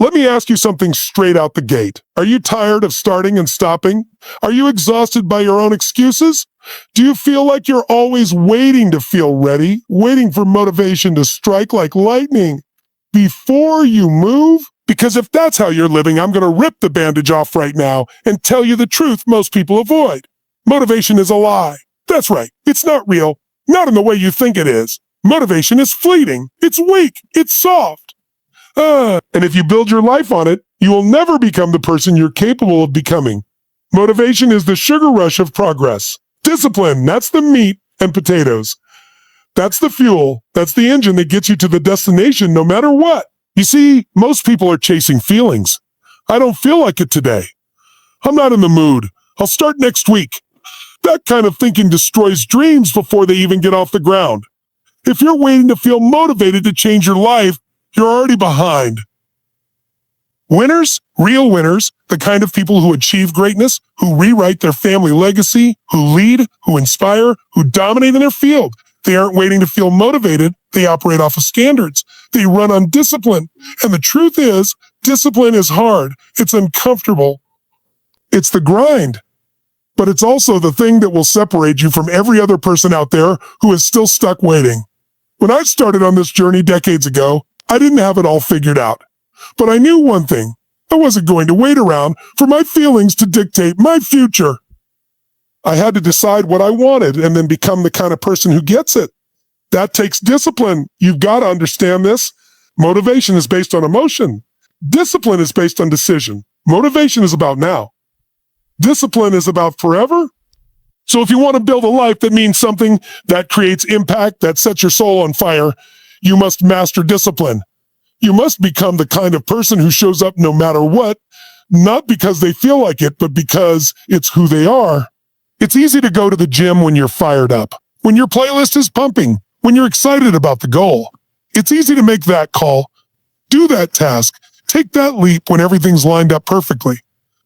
Let me ask you something straight out the gate. Are you tired of starting and stopping? Are you exhausted by your own excuses? Do you feel like you're always waiting to feel ready, waiting for motivation to strike like lightning before you move? Because if that's how you're living, I'm going to rip the bandage off right now and tell you the truth most people avoid. Motivation is a lie. That's right. It's not real. Not in the way you think it is. Motivation is fleeting. It's weak. It's soft. And if you build your life on it, you will never become the person you're capable of becoming. Motivation is the sugar rush of progress. Discipline, that's the meat and potatoes. That's the fuel. That's the engine that gets you to the destination no matter what. You see, most people are chasing feelings. I don't feel like it today. I'm not in the mood. I'll start next week. That kind of thinking destroys dreams before they even get off the ground. If you're waiting to feel motivated to change your life, you're already behind. Winners, real winners, the kind of people who achieve greatness, who rewrite their family legacy, who lead, who inspire, who dominate in their field. They aren't waiting to feel motivated. They operate off of standards. They run on discipline. And the truth is, discipline is hard. It's uncomfortable. It's the grind. But it's also the thing that will separate you from every other person out there who is still stuck waiting. When I started on this journey decades ago, I didn't have it all figured out. But I knew one thing. I wasn't going to wait around for my feelings to dictate my future. I had to decide what I wanted and then become the kind of person who gets it. That takes discipline. You've got to understand this. Motivation is based on emotion. Discipline is based on decision. Motivation is about now. Discipline is about forever. So if you want to build a life that means something, that creates impact, that sets your soul on fire, you must master discipline. You must become the kind of person who shows up no matter what, not because they feel like it, but because it's who they are. It's easy to go to the gym when you're fired up, when your playlist is pumping, when you're excited about the goal. It's easy to make that call, do that task, take that leap when everything's lined up perfectly.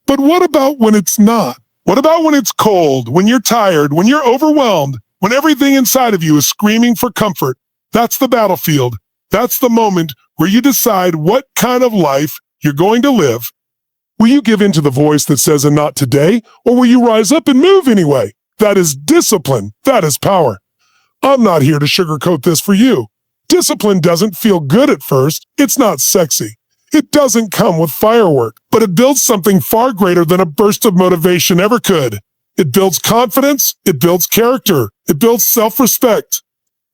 But what about when it's not? What about when it's cold, when you're tired, when you're overwhelmed, when everything inside of you is screaming for comfort? That's the battlefield. That's the moment where you decide what kind of life you're going to live. Will you give in to the voice that says, and not today, or will you rise up and move anyway? That is discipline. That is power. I'm not here to sugarcoat this for you. Discipline doesn't feel good at first. It's not sexy. It doesn't come with firework, but it builds something far greater than a burst of motivation ever could. It builds confidence. It builds character. It builds self-respect.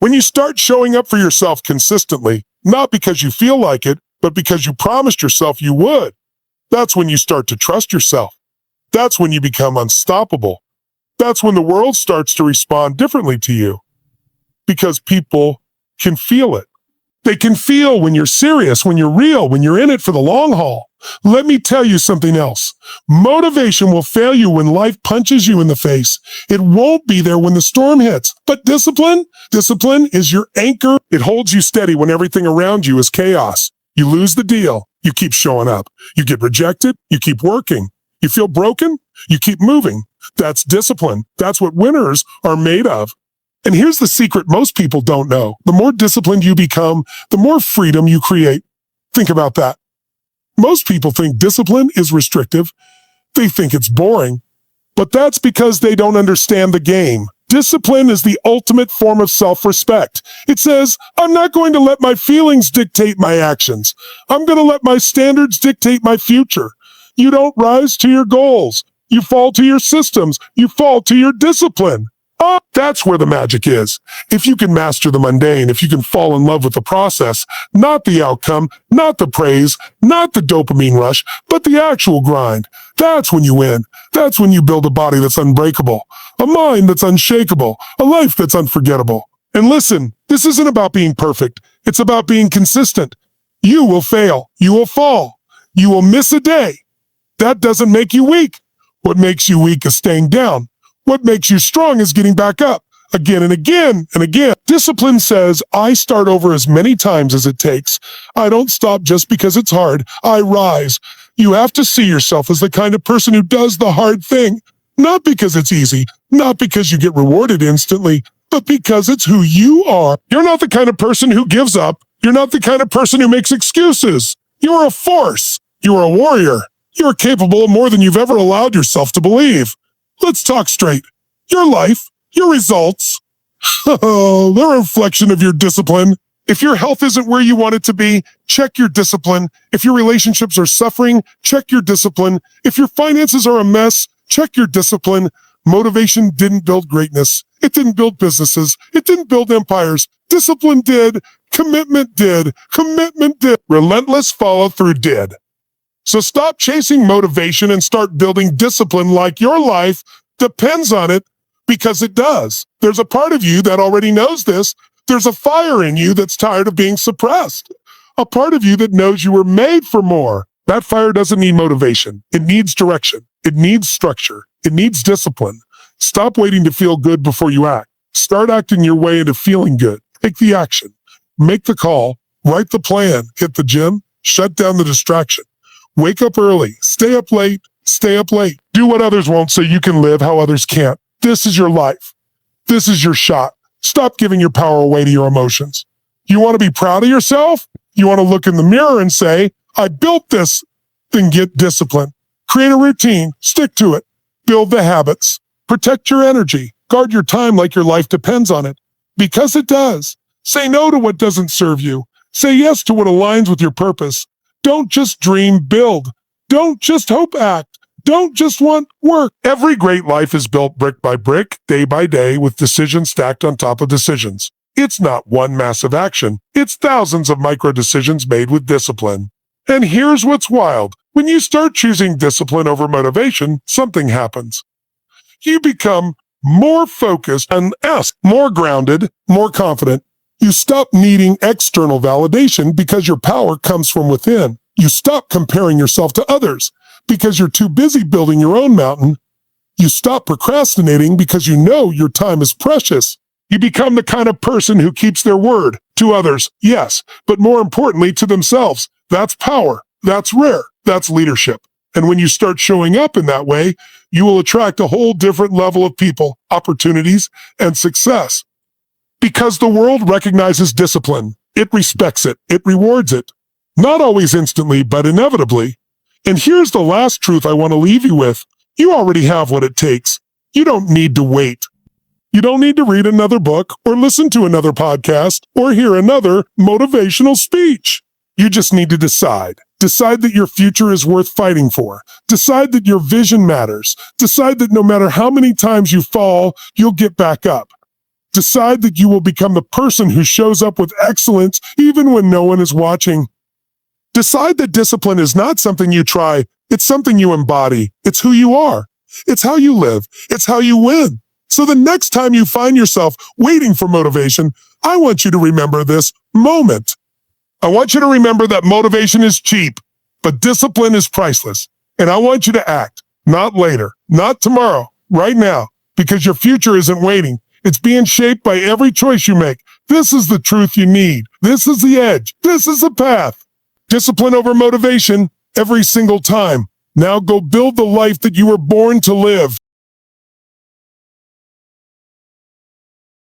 When you start showing up for yourself consistently, not because you feel like it, but because you promised yourself you would, that's when you start to trust yourself. That's when you become unstoppable. That's when the world starts to respond differently to you. Because people can feel it. They can feel when you're serious, when you're real, when you're in it for the long haul. Let me tell you something else. Motivation will fail you when life punches you in the face. It won't be there when the storm hits. But discipline is your anchor. It holds you steady when everything around you is chaos. You lose the deal. You keep showing up. You get rejected. You keep working. You feel broken. You keep moving. That's discipline. That's what winners are made of. And here's the secret most people don't know. The more disciplined you become, the more freedom you create. Think about that. Most people think discipline is restrictive. They think it's boring. But that's because they don't understand the game. Discipline is the ultimate form of self-respect. It says, I'm not going to let my feelings dictate my actions. I'm going to let my standards dictate my future. You don't rise to your goals. You fall to your systems. You fall to your discipline. Oh, that's where the magic is. If you can master the mundane, if you can fall in love with the process, not the outcome, not the praise, not the dopamine rush, but the actual grind, that's when you win. That's when you build a body that's unbreakable, a mind that's unshakable, a life that's unforgettable. And listen, this isn't about being perfect. It's about being consistent. You will fail. You will fall. You will miss a day. That doesn't make you weak. What makes you weak is staying down. What makes you strong is getting back up again and again and again. Discipline says, I start over as many times as it takes. I don't stop just because it's hard. I rise. You have to see yourself as the kind of person who does the hard thing, not because it's easy, not because you get rewarded instantly, but because it's who you are. You're not the kind of person who gives up. You're not the kind of person who makes excuses. You are a force. You are a warrior. You are capable of more than you've ever allowed yourself to believe. Let's talk straight. Your life, your results, they're a reflection of your discipline. If your health isn't where you want it to be, check your discipline. If your relationships are suffering, check your discipline. If your finances are a mess, check your discipline. Motivation didn't build greatness. It didn't build businesses. It didn't build empires. Discipline did. Commitment did. Commitment did. Relentless follow-through did. So stop chasing motivation and start building discipline like your life depends on it, because it does. There's a part of you that already knows this. There's a fire in you that's tired of being suppressed. A part of you that knows you were made for more. That fire doesn't need motivation. It needs direction. It needs structure. It needs discipline. Stop waiting to feel good before you act. Start acting your way into feeling good. Take the action. Make the call. Write the plan. Hit the gym. Shut down the distraction. Wake up early. Stay up late. Stay up late. Do what others won't so you can live how others can't. This is your life. This is your shot. Stop giving your power away to your emotions. You want to be proud of yourself? You want to look in the mirror and say, I built this. Then get discipline. Create a routine. Stick to it. Build the habits. Protect your energy. Guard your time like your life depends on it. Because it does. Say no to what doesn't serve you. Say yes to what aligns with your purpose. Don't just dream, build. Don't just hope, act. Don't just want, work. Every great life is built brick by brick, day by day, with decisions stacked on top of decisions. It's not one massive action. It's thousands of micro decisions made with discipline. And here's what's wild. When you start choosing discipline over motivation, something happens. You become more focused and more grounded, more confident. You stop needing external validation because your power comes from within. You stop comparing yourself to others because you're too busy building your own mountain. You stop procrastinating because you know your time is precious. You become the kind of person who keeps their word to others, yes, but more importantly to themselves. That's power. That's rare. That's leadership. And when you start showing up in that way, you will attract a whole different level of people, opportunities, and success. Because the world recognizes discipline. It respects it. It rewards it. Not always instantly, but inevitably. And here's the last truth I want to leave you with. You already have what it takes. You don't need to wait. You don't need to read another book or listen to another podcast or hear another motivational speech. You just need to decide. Decide that your future is worth fighting for. Decide that your vision matters. Decide that no matter how many times you fall, you'll get back up. Decide that you will become the person who shows up with excellence even when no one is watching. Decide that discipline is not something you try. It's something you embody. It's who you are. It's how you live. It's how you win. So the next time you find yourself waiting for motivation, I want you to remember this moment. I want you to remember that motivation is cheap, but discipline is priceless. And I want you to act, not later, not tomorrow, right now, because your future isn't waiting. It's being shaped by every choice you make. This is the truth you need. This is the edge. This is the path. Discipline over motivation every single time. Now go build the life that you were born to live.